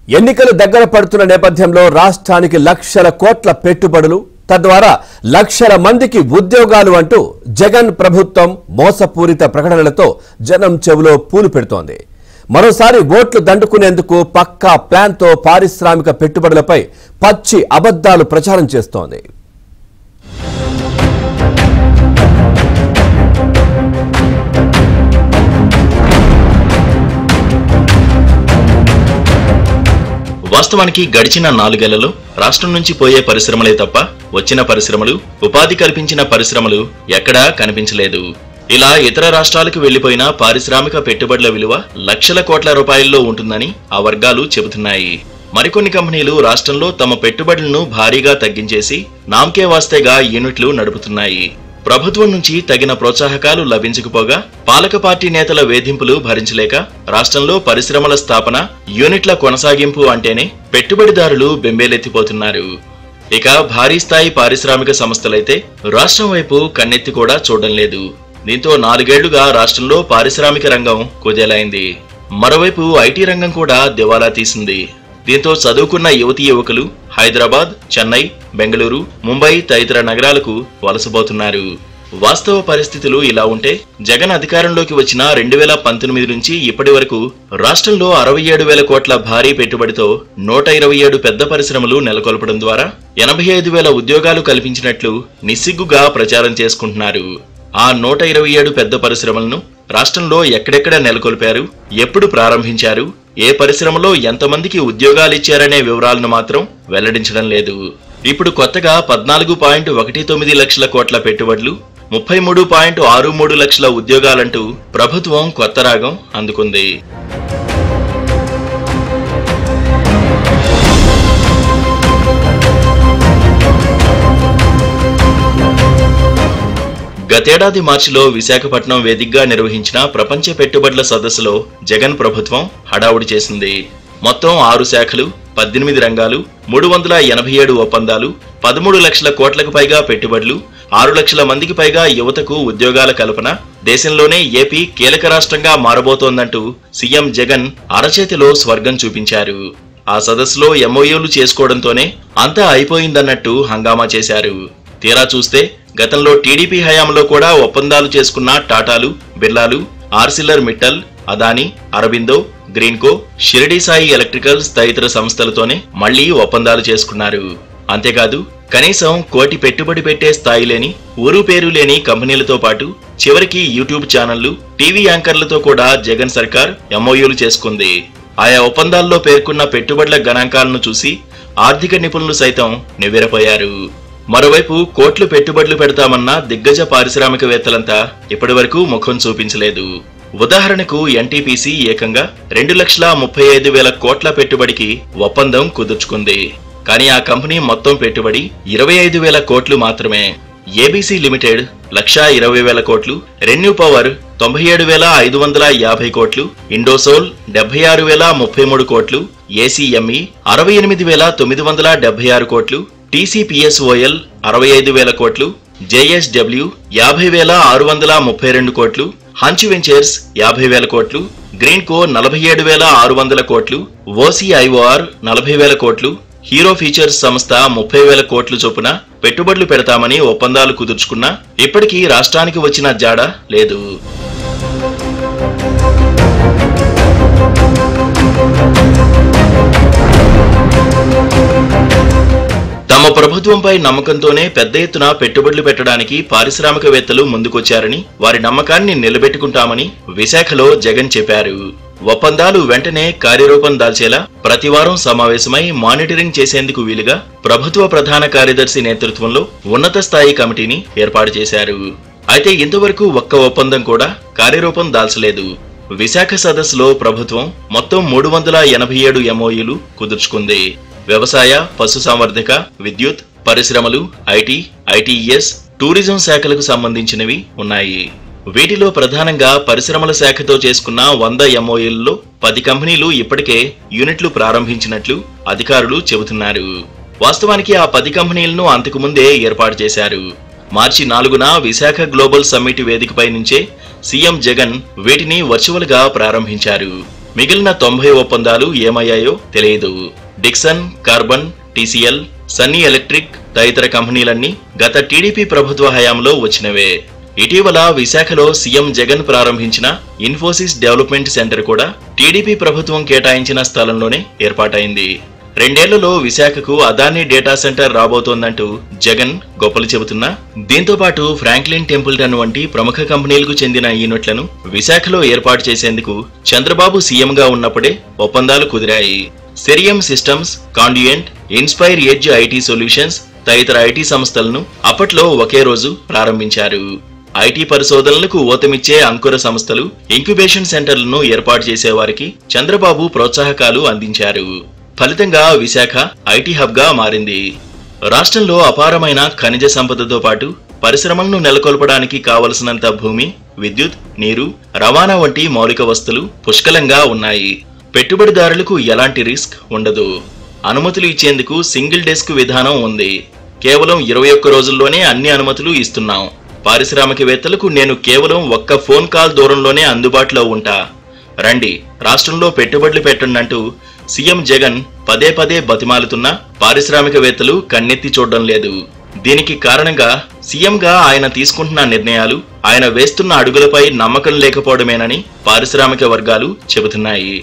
ఎన్నికలు దగ్గర పడుతున్న నేపథ్యంలో రాష్ట్రానికి లక్షల కోట్ల పెట్టుబడులు తద్వారా లక్షల మందికి ఉద్యోగాలు అంటూ జగన్ ప్రభుత్వం మోసపూరిత ప్రకటనలతో జనం చెవులో పూలు పెడుతోంది. మరోసారి ఓట్లు దండుకునేందుకు పక్కా ప్లాన్తో పారిశ్రామిక పెట్టుబడులపై పచ్చి అబద్ధాలు ప్రచారం చేస్తోంది. వాస్తవానికి గడిచిన 4 ఏళ్లలో రాష్ట్రం నుంచి పోయే పరిశ్రమలే తప్ప వచ్చిన పరిశ్రమలు, ఉపాధి కల్పించిన పరిశ్రమలు ఎక్కడా కనిపించలేదు. ఇలా ఇతర రాష్ట్రాలకు వెళ్లిపోయిన పారిశ్రామిక పెట్టుబడుల విలువ లక్షల కోట్ల రూపాయల్లో ఉంటుందని ఆ వర్గాలు చెబుతున్నాయి. మరికొన్ని కంపెనీలు రాష్ట్రంలో తమ పెట్టుబడులను భారీగా తగ్గించేసి నామకే వాస్తేగా యూనిట్లు నడుపుతున్నాయి. ప్రభుత్వం నుంచి తగిన ప్రోత్సాహకాలు లభించకపోగా పాలక పార్టీ నేతల వేధింపులు భరించలేక రాష్ట్రంలో పరిశ్రమల స్థాపన, యూనిట్ల కొనసాగింపు అంటేనే పెట్టుబడిదారులు బెంబేలెత్తిపోతున్నారు. ఇక భారీ స్థాయి పారిశ్రామిక సంస్థలైతే రాష్ట్రం వైపు కన్నెత్తి కూడా చూడడం లేదు. దీంతో 4 ఏళ్లుగా రాష్ట్రంలో పారిశ్రామిక రంగం కుదేలైంది. మరోవైపు ఐటీ రంగం కూడా దివాలా తీసింది. దీంతో చదువుకున్న యువతీ యువకులు హైదరాబాద్, చెన్నై, బెంగళూరు, ముంబై తదితర నగరాలకు వలసపోతున్నారు. వాస్తవ పరిస్థితులు ఇలా ఉంటే జగన్ అధికారంలోకి వచ్చిన 2019 నుంచి ఇప్పటి వరకు రాష్ట్రంలో 67,000 కోట్ల భారీ పెట్టుబడితో 127 పెద్ద పరిశ్రమలు నెలకొల్పడం ద్వారా 85,000 ఉద్యోగాలు కల్పించినట్లు నిస్సిగ్గుగా ప్రచారం చేసుకుంటున్నారు. ఆ 127 పెద్ద పరిశ్రమలను రాష్ట్రంలో ఎక్కడెక్కడ నెలకొల్పారు, ఎప్పుడు ప్రారంభించారు, ఏ పరిశ్రమలో ఎంతమందికి ఉద్యోగాలిచ్చారనే వివరాలను మాత్రం వెల్లడించడం లేదు. ఇప్పుడు కొత్తగా 14.19 లక్షల కోట్ల పెట్టుబడులు, 33.63 లక్షల ఉద్యోగాలంటూ ప్రభుత్వం కొత్త రాగం అందుకుంది. గతేడాది మార్చిలో విశాఖపట్నం వేదికగా నిర్వహించిన ప్రపంచ పెట్టుబడుల సదస్సులో జగన్ ప్రభుత్వం హడావుడి చేసింది. మొత్తం 6 శాఖలు, 18 రంగాలు, 387 ఒప్పందాలు, 13 లక్షల కోట్లకు పైగా పెట్టుబడులు, 6 లక్షల మందికి పైగా యువతకు ఉద్యోగాల కల్పన, దేశంలోనే ఏపీ కీలక రాష్ట్రంగా మారబోతోందంటూ సీఎం జగన్ అరచేతిలో స్వర్గం చూపించారు. ఆ సదస్సులో ఎంఓయూలు చేసుకోవడంతోనే అంతా అయిపోయిందన్నట్టు హంగామా చేశారు. తీరా చూస్తే గతంలో టీడీపీ హయాంలో కూడా ఒప్పందాలు చేసుకున్న టాటాలు, బిర్లాలు, ఆర్సిలర్ మిట్టల్, అదానీ, అరబిందో, గ్రీన్కో, షిరిడి సాయి ఎలక్ట్రికల్స్ తదితర సంస్థలతోనే మళ్లీ ఒప్పందాలు చేసుకున్నారు. అంతేకాదు కనీసం కోటి పెట్టుబడి పెట్టే స్థాయి లేని, ఊరు పేరు లేని కంపెనీలతో పాటు చివరికి యూట్యూబ్ ఛానళ్లు, టీవీ యాంకర్లతో కూడా జగన్ సర్కార్ ఎంఓయూలు చేసుకుంది. ఆయా ఒప్పందాల్లో పేర్కొన్న పెట్టుబడుల గణాంకాలను చూసి ఆర్థిక నిపుణులు సైతం నివ్వెరపోయారు. మరోవైపు కోట్లు పెట్టుబడులు పెడతామన్న దిగ్గజ పారిశ్రామికవేత్తలంతా ఇప్పటివరకు ముఖం చూపించలేదు. ఉదాహరణకు ఎన్టీపీసీ ఏకంగా 2,35,000 కోట్ల పెట్టుబడికి ఒప్పందం కుదుర్చుకుంది. కానీ ఆ కంపెనీ మొత్తం పెట్టుబడి 25,000 కోట్లు మాత్రమే. ఏబీసీ లిమిటెడ్ 1,20,000 కోట్లు, రెన్యూ పవర్ 97,550 కోట్లు, ఇండోసోల్ 76,033 కోట్లు, ఏసీఎంఈ 68,976 కోట్లు, టీసీపీఎస్ఓఎల్ 65,000 కోట్లు, జేఎస్డబ్ల్యూ 50,632 కోట్లు, హంచ్ వెంచర్స్ 50,000 కోట్లు, గ్రీన్కో 47,600 కోట్లు, ఓసీఐఓఆర్ 40,000 కోట్లు, హీరో ఫీచర్స్ సంస్థ 30,000 కోట్లు చొప్పున పెట్టుబడులు పెడతామని ఒప్పందాలు కుదుర్చుకున్నా ఇప్పటికీ రాష్ట్రానికి వచ్చిన జాడ లేదు. తమ ప్రభుత్వంపై నమ్మకంతోనే పెద్ద ఎత్తున పెట్టుబడులు పెట్టడానికి పారిశ్రామికవేత్తలు ముందుకొచ్చారని, వారి నమ్మకాన్ని నిలబెట్టుకుంటామని విశాఖలో జగన్ చెప్పారు. ఒప్పందాలు వెంటనే కార్యరూపం దాల్చేలా ప్రతివారం సమావేశమై మానిటరింగ్ చేసేందుకు వీలుగా ప్రభుత్వ ప్రధాన కార్యదర్శి నేతృత్వంలో ఉన్నత స్థాయి కమిటీని ఏర్పాటు చేశారు. అయితే ఇంతవరకు ఒక్క ఒప్పందం కూడా కార్యరూపం దాల్చలేదు. విశాఖ సదస్సులో ప్రభుత్వం మొత్తం 387 ఎంఓయూలు కుదుర్చుకుంది. వ్యవసాయ, పశుసంవర్ధక, విద్యుత్, పరిశ్రమలు, ఐటీ, ఐటీఎస్, టూరిజం శాఖలకు సంబంధించినవి ఉన్నాయి. వీటిలో ప్రధానంగా పరిశ్రమల శాఖతో చేసుకున్న 100 ఎంఓయూల్లో 10 కంపెనీలు ఇప్పటికే యూనిట్లు ప్రారంభించినట్లు అధికారులు చెబుతున్నారు. వాస్తవానికి ఆ 10 కంపెనీలను అంతకుముందే ఏర్పాటు చేశారు. మార్చి 4న విశాఖ గ్లోబల్ సమ్మిట్ వేదికపై నుంచే సీఎం జగన్ వీటిని వర్చువల్ గా ప్రారంభించారు. మిగిలిన 90 ఒప్పందాలు ఏమయ్యాయో తెలియదు. Dixon, carbon, TCL, Sunny electric తదితర కంపెనీలన్నీ గత టీడీపీ ప్రభుత్వ హయాంలో వచ్చినవే. ఇటీవల విశాఖలో సీఎం జగన్ ప్రారంభించిన ఇన్ఫోసిస్ డెవలప్మెంట్ సెంటర్ కూడా టీడీపీ ప్రభుత్వం కేటాయించిన స్థలంలోనే ఏర్పాటైంది. 2 ఏళ్లలో విశాఖకు అదానీ డేటా సెంటర్ రాబోతోందంటూ జగన్ గొప్పలు చెబుతున్నా, దీంతో పాటు ఫ్రాంక్లిన్ టెంపుల్టన్ వంటి ప్రముఖ కంపెనీలకు చెందిన యూనిట్లను విశాఖలో ఏర్పాటు చేసేందుకు చంద్రబాబు సీఎంగా ఉన్నప్పుడే ఒప్పందాలు కుదిరాయి. Cerium systems, Conduent, Inspire Edge IT solutions తదితర ఐటీ సంస్థలను అప్పట్లో ఒకే రోజు ప్రారంభించారు. ఐటీ పరిశోధనలకు ఊతమిచ్చే అంకుర సంస్థలు, ఇంక్యుబేషన్ సెంటర్లను ఏర్పాటు చేసేవారికి చంద్రబాబు ప్రోత్సాహకాలు అందించారు. ఫలితంగా విశాఖ ఐటీ హబ్ గా మారింది. రాష్ట్రంలో అపారమైన ఖనిజ సంపదతో పాటు పరిశ్రమలను నెలకొల్పడానికి కావలసినంత భూమి, విద్యుత్, నీరు, రవాణా వంటి మౌలిక వస్తువులు పుష్కలంగా ఉన్నాయి. పెట్టుబడిదారులకు ఎలాంటి రిస్క్ ఉండదు. అనుమతులు ఇచ్చేందుకు సింగిల్ డెస్క్ విధానం ఉంది. కేవలం 21 రోజుల్లోనే అన్ని అనుమతులు ఇస్తున్నాం. పారిశ్రామికవేత్తలకు నేను కేవలం ఒక్క ఫోన్ కాల్ దూరంలోనే అందుబాటులో ఉంటా, రండి రాష్ట్రంలో పెట్టుబడులు పెట్టండంటూ సీఎం జగన్ పదే పదే బతిమాలుతున్నా పారిశ్రామికవేత్తలు కన్నెత్తి చూడడం లేదు. దీనికి కారణంగా సీఎంగా ఆయన తీసుకుంటున్న నిర్ణయాలు, ఆయన వేస్తున్న అడుగులపై నమ్మకం లేకపోవడమేనని పారిశ్రామిక వర్గాలు చెబుతున్నాయి.